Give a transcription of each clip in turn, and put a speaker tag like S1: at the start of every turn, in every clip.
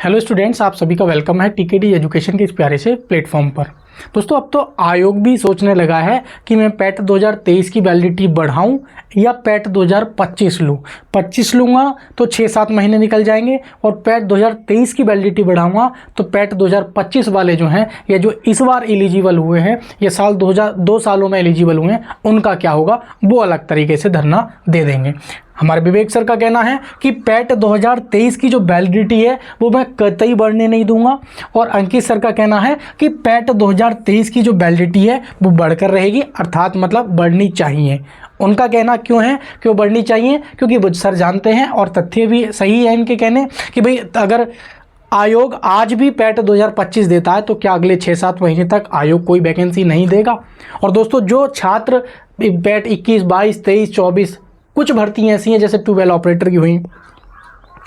S1: Hello students, आप सभी का वेलकम है टीकेडी एजुकेशन के इस प्यारे से प्लेटफॉर्म पर। दोस्तों, अब तो आयोग भी सोचने लगा है कि मैं पैट 2023 की वैलिडिटी बढ़ाऊं या पैट 2025 लूँ। 25 लूँगा तो 6-7 महीने निकल जाएंगे और पैट 2023 की वैलिडिटी बढ़ाऊंगा तो पैट 2025 वाले जो हैं या जो इस बार एलिजिबल हुए हैं या 2 सालों में एलिजिबल हुए हैं उनका क्या होगा वो अलग तरीके से धरना दे देंगे। हमारे विवेक सर का कहना है कि पैट 2023 की जो वैलिडिटी है वो मैं कतई बढ़ने नहीं दूंगा, और अंकित सर का कहना है कि पैट 2023 की जो वैलिडिटी है वो बढ़कर रहेगी, अर्थात मतलब बढ़नी चाहिए। उनका कहना क्यों है कि वो बढ़नी चाहिए, क्योंकि वो सर जानते हैं और तथ्य भी सही है इनके कहने कि भाई अगर आयोग आज भी पैट 2025 देता है तो क्या अगले 6-7 महीने तक आयोग कोई वैकेंसी नहीं देगा। और दोस्तों, जो छात्र पैट 21, 22, 23, 24 कुछ भर्तियाँ ऐसी हैं जैसे ट्यूबवेल ऑपरेटर की हुई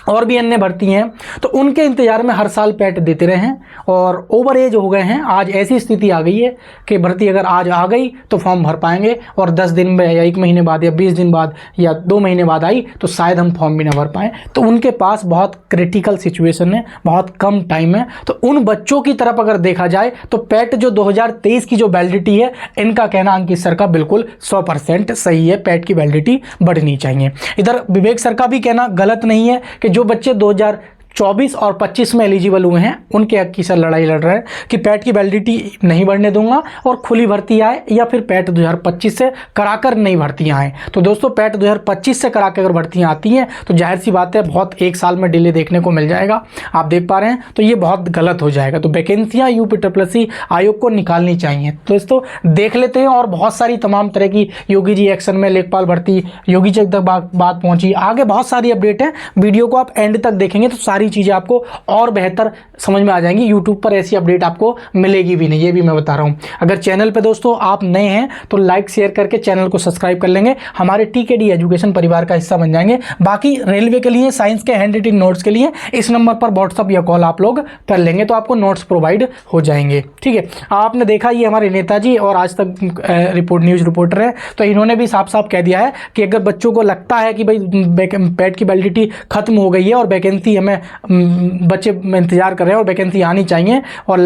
S1: और भी अन्य भर्ती हैं, तो उनके इंतजार में हर साल पैट देते रहे हैं और ओवर एज हो गए हैं। आज ऐसी स्थिति आ गई है कि भर्ती अगर आज आ गई तो फॉर्म भर पाएंगे और 10 दिन में या 1 महीने बाद या 20 दिन बाद या 2 महीने बाद आई तो शायद हम फॉर्म भी ना भर पाएँ। तो उनके पास बहुत क्रिटिकल सिचुएशन है, बहुत कम टाइम है। तो उन बच्चों की तरफ अगर देखा जाए तो पैट जो 2023 की जो वैलिडिटी है, इनका कहना अंकित सर का बिल्कुल 100% सही है, पैट की वैलिडिटी बढ़नी चाहिए। इधर विवेक सर का भी कहना गलत नहीं है कि जो बच्चे 2024 और 25 में एलिजिबल हुए हैं उनके हक की सर लड़ाई लड़ रहे हैं कि पैट की वैलिडिटी नहीं बढ़ने दूंगा और खुली भर्ती आए या फिर पैट 2025 से कराकर नई भर्तियां आए। तो दोस्तों, पैट 2025 से कराकर अगर भर्तियां आती हैं तो जाहिर सी बात है बहुत 1 साल में डिले देखने को मिल जाएगा, आप देख पा रहे हैं। तो ये बहुत गलत हो जाएगा। तो वैकेंसियाँ यूपीएससी आयोग को निकालनी चाहिए। तो दोस्तों देख लेते हैं, और बहुत सारी तमाम तरह की योगी जी एक्शन में लेखपाल भर्ती, योगी जी तक बात पहुंची, आगे बहुत सारी अपडेट है। वीडियो को आप एंड तक देखेंगे तो सारी चीजें आपको और बेहतर समझ में आ जाएंगी। यूट्यूब पर ऐसी अपडेट आपको मिलेगी भी नहीं, ये भी मैं बता रहा हूं। अगर चैनल पे दोस्तों आप नए हैं तो लाइक शेयर करके चैनल को सब्सक्राइब कर लेंगे, हमारे टीकेडी एजुकेशन परिवार का हिस्सा बन जाएंगे। बाकी रेलवे के लिए, साइंस के हैंड रिटन नोट्स के लिए इस नंबर पर व्हाट्सअप या कॉल आप लोग कर लेंगे तो आपको नोट्स प्रोवाइड हो जाएंगे। ठीक है, आपने देखा ये हमारे नेताजी और आज तक न्यूज रिपोर्टर है, तो इन्होंने भी साफ साफ कह दिया है कि अगर बच्चों को लगता है कि भाई पैट की वैलिडिटी खत्म हो गई है और वैकेंसी हमें बच्चे इंतजार कर रहे हैं और वैकेंसी आनी चाहिए और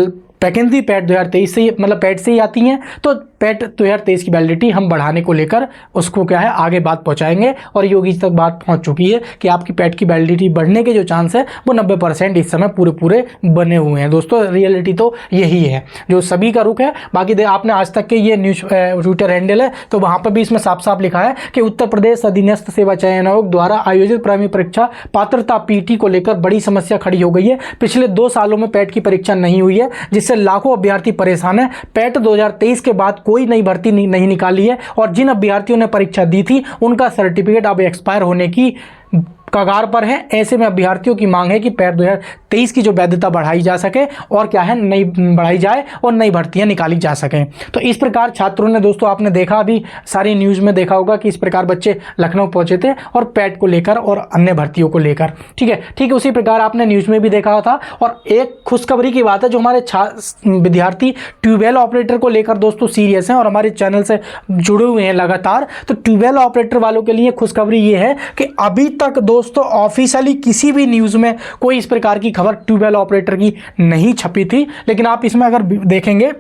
S1: वैकेंसी पैट 2023 से मतलब पैट से ही आती हैं, तो पैट 2023 की वैलिडिटी हम बढ़ाने को लेकर उसको क्या है आगे बात पहुंचाएंगे। और योगी तक बात पहुंच चुकी है कि आपकी पैट की वैलिडिटी बढ़ने के जो चांस है वो 90% इस समय पूरे बने हुए हैं। दोस्तों रियलिटी तो यही है जो सभी का रुख है। बाकी आपने आज तक के ये न्यूज ट्विटर हैंडल है तो वहाँ पर भी इसमें साफ साफ लिखा है कि उत्तर प्रदेश अधीनस्थ सेवा चयन आयोग द्वारा आयोजित प्राइमरी परीक्षा पात्रता पीटी को लेकर बड़ी समस्या खड़ी हो गई है। पिछले 2 सालों में पैट की परीक्षा नहीं हुई है जिससे लाखों अभ्यर्थी परेशान हैं। पैट 2023 के बाद कोई नई भर्ती नहीं निकाली है और जिन अभ्यर्थियों ने परीक्षा दी थी उनका सर्टिफिकेट अब एक्सपायर होने की कगार पर है। ऐसे में अभ्यर्थियों की मांग है कि पैट 2023 की जो वैधता बढ़ाई जा सके और क्या है नई बढ़ाई जाए और नई भर्तियां निकाली जा सकें। तो इस प्रकार छात्रों ने, दोस्तों आपने देखा अभी सारी न्यूज में देखा होगा कि इस प्रकार बच्चे लखनऊ पहुंचे थे और पैट को लेकर और अन्य भर्तियों को लेकर। ठीक है, उसी प्रकार आपने न्यूज में भी देखा था। और एक खुशखबरी की बात है, जो हमारे विद्यार्थी ट्यूबवेल ऑपरेटर को लेकर दोस्तों सीरियस हैं और हमारे चैनल से जुड़े हुए हैं लगातार, तो ट्यूबवेल ऑपरेटर वालों के लिए खुशखबरी ये है कि अभी तक दोस्तों ऑफिशियली किसी भी न्यूज़ में कोई इस प्रकार की खबर ट्यूबवेल ऑपरेटर की नहीं छपी थी। लेकिन आप इसमें अगर देखेंगे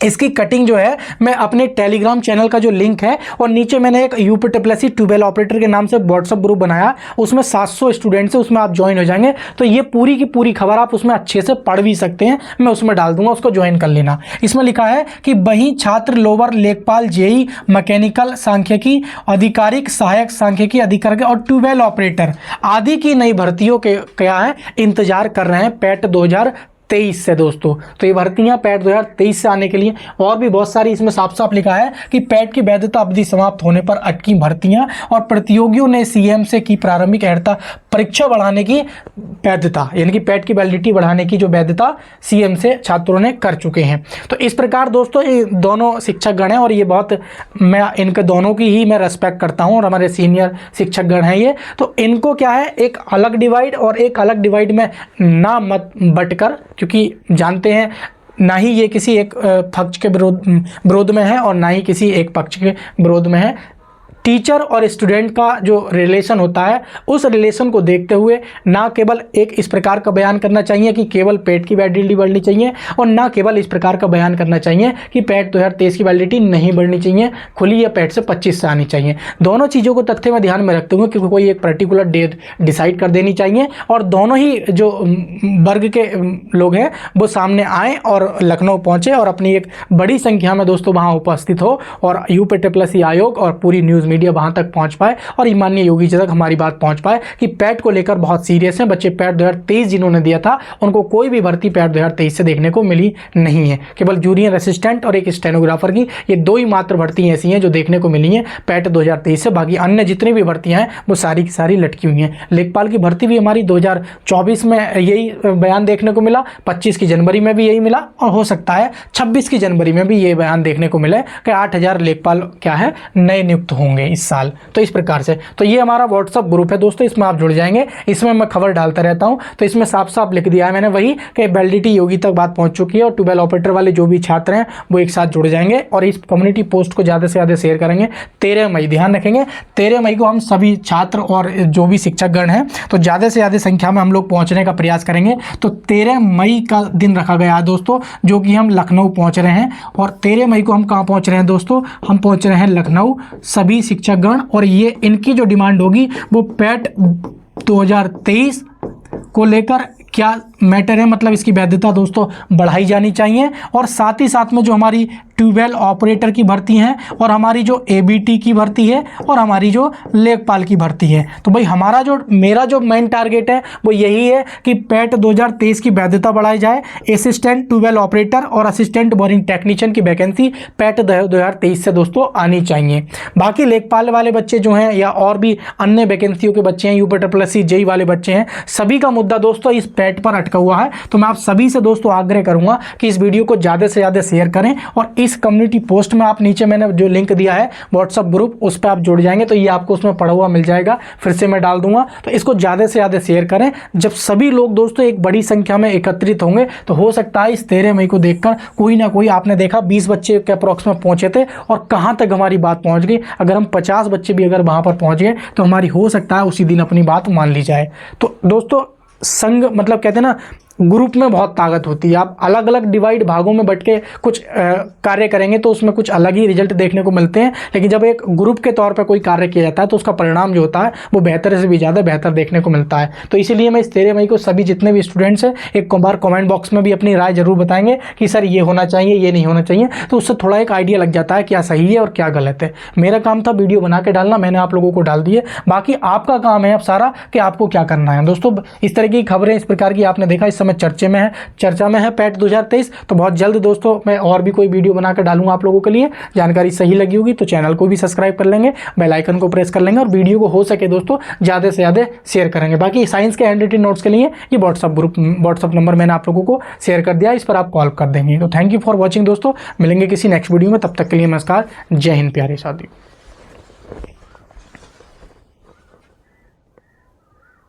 S1: इसकी कटिंग जो है मैं अपने टेलीग्राम चैनल का जो लिंक है और नीचे मैंने एक यूपीएससी ट्यूबवेल ऑपरेटर के नाम से व्हाट्सएप ग्रुप बनाया, उसमें 700 स्टूडेंट्स है, उसमें आप ज्वाइन हो जाएंगे तो ये पूरी की पूरी खबर आप उसमें अच्छे से पढ़ भी सकते हैं। मैं उसमें डाल दूंगा, उसको ज्वाइन कर लेना। इसमें लिखा है कि वहीं छात्र लोअर लेखपाल, जेई, मैकेनिकल सांख्यिकी, आधिकारिक सहायक सांख्यिकी अधिकारी और ट्यूबवेल ऑपरेटर आदि की नई भर्तियों के क्या है इंतजार कर रहे हैं पैट 2023 से। दोस्तों तो ये भर्तियां पैट 2023 से आने के लिए और भी बहुत सारी, इसमें साफ साफ लिखा है कि पैट की वैधता अवधि समाप्त होने पर अटकी भर्तियां और प्रतियोगियों ने सीएम से की प्रारंभिक अर्हता परीक्षा बढ़ाने की वैधता, यानी कि पैट की वैलिडिटी बढ़ाने की जो वैधता सीएम से छात्रों ने कर चुके हैं। तो इस प्रकार दोस्तों ये दोनों शिक्षक गण हैं और ये बहुत, मैं इनके दोनों की ही मैं रेस्पेक्ट करता हूँ और हमारे सीनियर शिक्षक गण हैं ये। तो इनको क्या है एक अलग डिवाइड और एक अलग डिवाइड में ना मत बटकर, क्योंकि जानते हैं ना ही ये किसी एक पक्ष के विरोध में है और ना ही किसी एक पक्ष के विरोध में है। टीचर और स्टूडेंट का जो रिलेशन होता है उस रिलेशन को देखते हुए ना केवल एक इस प्रकार का बयान करना चाहिए कि केवल पेट की वैलिडिटी बढ़नी चाहिए और ना केवल इस प्रकार का बयान करना चाहिए कि पेट 2023 की वैलिडिटी नहीं बढ़नी चाहिए, खुली या पेट से 25 से आनी चाहिए। दोनों चीज़ों को तथ्य में ध्यान में रखते हुए क्योंकि कोई एक पर्टिकुलर डेट डिसाइड कर देनी चाहिए और दोनों ही जो वर्ग के लोग हैं वो सामने आए और लखनऊ पहुँचे और अपनी एक बड़ी संख्या में दोस्तों वहाँ उपस्थित हो और यूपीएससी आयोग और पूरी न्यूज़ मीडिया वहां तक पहुंच पाए और माननीय योगी जी तक हमारी बात पहुंच पाए कि पैट को लेकर बहुत सीरियस हैं। बच्चे पैट 2023 जिन्होंने दिया था उनको कोई भी भर्ती पैट 2023 से देखने को मिली नहीं है। केवल जूनियर असिस्टेंट और एक स्टेनोग्राफर की ये दो ही मात्र भर्ती ऐसी हैं जो देखने को मिली हैं पैट 2023 से। बाकी अन्य जितनी भी भर्तियां हैं वो सारी की सारी लटकी हुई हैं। लेखपाल की भर्ती भी हमारी 2024 में यही बयान देखने को मिला, 25 की जनवरी में भी यही मिला और हो सकता है 26 की जनवरी में भी ये बयान देखने को मिले कि 8000 लेखपाल क्या है नए नियुक्त होंगे इस साल। तो इस प्रकार से तो ये हमारा व्हाट्सअप ग्रुप है दोस्तों, इसमें आप जुड़ जाएंगे। इसमें मैं खबर डालता रहता हूं तो इसमें साफ साफ लिख दिया है मैंने वही कि वैलिडिटी योगी तक बात पहुंच चुकी है और 12 ऑपरेटर वाले जो भी छात्र हैं वो एक साथ जुड़ जाएंगे और इस कम्युनिटी पोस्ट को ज़्यादा से ज़्यादा शेयर करेंगे। 13 मई ध्यान रखेंगे, 13 मई को हम सभी छात्र और जो भी शिक्षकगण हैं तो ज़्यादा से ज़्यादा संख्या में हम लोग पहुँचने का प्रयास करेंगे। तो 13 मई का दिन रखा गया है दोस्तों जो कि हम लखनऊ पहुँच रहे हैं और 13 मई को हम कहाँ पहुँच रहे हैं दोस्तों, हम पहुँच रहे हैं लखनऊ। सभी शिक्षकगण और ये इनकी जो डिमांड होगी वो पैट 2023 को लेकर क्या मैटर है, मतलब इसकी वैधता दोस्तों बढ़ाई जानी चाहिए और साथ ही साथ में जो हमारी ट्यूबवेल ऑपरेटर की भर्ती है और हमारी जो एबीटी की भर्ती है और हमारी जो लेखपाल की भर्ती है। तो भाई मेरा जो मेन टारगेट है वो यही है कि पैट 2023 की वैधता बढ़ाई जाए। असिस्टेंट ट्यूबवेल ऑपरेटर और असिस्टेंट बोरिंग टेक्नीशियन की वैकेंसी पैट 2023 से दोस्तों आनी चाहिए। बाकी लेखपाल वाले बच्चे जो हैं या और भी अन्य वैकेंसियों के बच्चे हैं, यूपीएससी जेई वाले बच्चे हैं, सभी का मुद्दा दोस्तों इस पैट पर अटका हुआ है। तो मैं आप सभी से दोस्तों आग्रह करूंगा कि इस वीडियो को ज़्यादा से ज़्यादा शेयर करें और इस कम्युनिटी पोस्ट में आप नीचे मैंने जो लिंक दिया है व्हाट्सअप ग्रुप उस पर आप जुड़ जाएंगे तो ये आपको उसमें पढ़ा हुआ मिल जाएगा, फिर से मैं डाल दूंगा। तो इसको ज़्यादा से ज़्यादा शेयर करें। जब सभी लोग दोस्तों एक बड़ी संख्या में एकत्रित होंगे तो हो सकता है इस 13 मई को देखकर कोई ना कोई, आपने देखा 20 बच्चे के अप्रॉक्स में पहुंचे थे और कहाँ तक हमारी बात पहुँच गई। अगर हम 50 बच्चे भी अगर वहाँ पर पहुँच गए तो हमारी हो सकता है उसी दिन अपनी बात मान ली जाए। तो दोस्तों संघ मतलब कहते हैं ना ग्रुप में बहुत ताकत होती है। आप अलग अलग डिवाइड भागों में बट के कुछ कार्य करेंगे तो उसमें कुछ अलग ही रिजल्ट देखने को मिलते हैं, लेकिन जब एक ग्रुप के तौर पर कोई कार्य किया जाता है तो उसका परिणाम जो होता है वो बेहतर से भी ज़्यादा बेहतर देखने को मिलता है। तो इसीलिए मैं इस 13 मई को सभी जितने भी स्टूडेंट्स हैं एक बार कमेंट बॉक्स में भी अपनी राय जरूर बताएंगे कि सर ये होना चाहिए, ये नहीं होना चाहिए, तो उससे थोड़ा एक आइडिया लग जाता है क्या सही है और क्या गलत है। मेरा काम था वीडियो बना के डालना, मैंने आप लोगों को डाल दिए, बाकी आपका काम है अब सारा कि आपको क्या करना है। दोस्तों इस तरह की खबरें इस प्रकार की आपने देखा इस समय चर्चा में है पैट 2023। तो बहुत जल्द दोस्तों मैं और भी कोई वीडियो बनाकर डालूंगा आप लोगों के लिए। जानकारी सही लगी होगी तो चैनल को भी सब्सक्राइब कर लेंगे, बेल आइकन को प्रेस कर लेंगे और वीडियो को हो सके दोस्तों ज़्यादा से ज़्यादा शेयर करेंगे। बाकी साइंस के हैंडराइटिंग नोट्स के लिए ये व्हाट्सअप नंबर मैंने आप लोगों को शेयर कर दिया, इस पर आप कॉल कर देंगे। तो थैंक यू फॉर वॉचिंग दोस्तों, मिलेंगे किसी नेक्स्ट वीडियो में, तब तक के लिए नमस्कार, जय हिंद प्यारे साथियों।